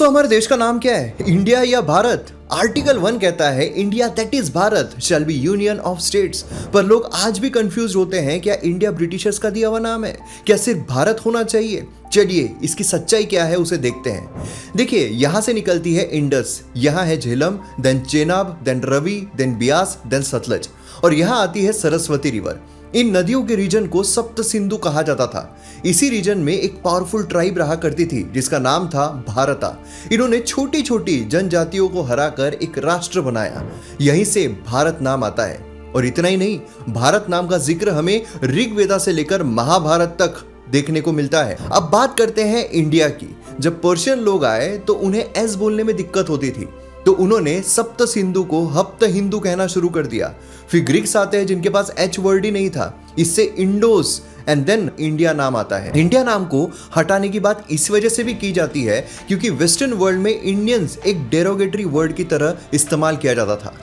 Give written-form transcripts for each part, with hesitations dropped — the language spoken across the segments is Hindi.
तो हमारे देश का नाम क्या है? इंडिया या भारत? आर्टिकल 1 कहता है India that is Bharat shall be union of states. पर लोग आज भी कंफ्यूज होते हैं, क्या इंडिया ब्रिटिशर्स का दिया हुआ नाम है? क्या सिर्फ भारत होना चाहिए? चलिए इसकी सच्चाई क्या है उसे देखते हैं। देखिए यहां से निकलती है इंडस, यहां है Jhelum, then Chenab, then Ravi, then Beas, then Sutlej, और यहां आती है सरस्वती रिवर। इन नदियों के रीजन को सप्त सिंधु कहा जाता था। इसी रीजन में एक पावरफुल ट्राइब रहा करती थी जिसका नाम था भारता। इन्होंने छोटी छोटी जनजातियों को हराकर एक राष्ट्र बनाया, यहीं से भारत नाम आता है। और इतना ही नहीं, भारत नाम का जिक्र हमें ऋग्वेदा से लेकर महाभारत तक देखने को मिलता है। अब बात करते हैं इंडिया की। जब पर्शियन लोग आए तो उन्हें एस बोलने में दिक्कत होती थी, तो उन्होंने सप्त सिंधु को हप्त हिंदू कहना शुरू कर दिया। फिर ग्रीक्स आते हैं जिनके पास एच वर्ड ही नहीं था, इससे इंडोस एंड देन इंडिया नाम आता है। इंडिया नाम को हटाने की बात इस वजह से भी की जाती है क्योंकि वेस्टर्न वर्ल्ड में इंडियंस एक डेरोगेटरी वर्ड की तरह इस्तेमाल किया जाता था।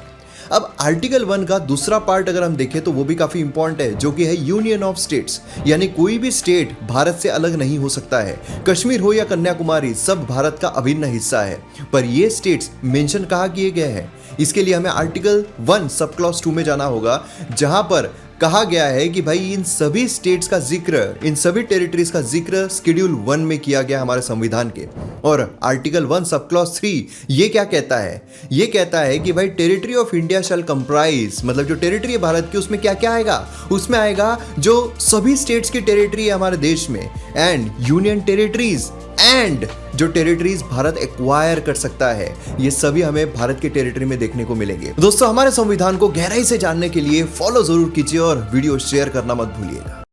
अब आर्टिकल 1 का दूसरा पार्ट अगर हम देखें तो वो भी काफी इंपॉर्टेंट है, जो कि है यूनियन ऑफ स्टेट्स, यानी कोई भी स्टेट भारत से अलग नहीं हो सकता है। कश्मीर हो या कन्याकुमारी, सब भारत का अभिन्न हिस्सा है। पर ये स्टेट्स मेंशन कहाँ किए गए हैं, इसके लिए हमें आर्टिकल 1 सब क्लॉज 2 में जाना होगा, जहां पर कहा गया है कि भाई इन सभी स्टेट्स का जिक्र, इन सभी टेरिटरीज का जिक्र शेड्यूल 1 में किया गया हमारे संविधान के। और आर्टिकल 1 सब क्लॉज 3 ये क्या कहता है? ये कहता है कि भाई territory of India shall comprise, मतलब जो टेरिटरी है भारत की उसमें क्या क्या आएगा? उसमें आएगा जो सभी स्टेट्स की टेरिटरी है हमारे देश में, एंड यूनियन टेरिटरीज, एंड जो टेरिटरीज भारत एक्वायर कर सकता है, ये सभी हमें भारत के टेरिटरी में देखने को मिलेंगे। दोस्तों हमारे संविधान को गहराई से जानने के लिए फॉलो जरूर कीजिए और वीडियो शेयर करना मत भूलिएगा।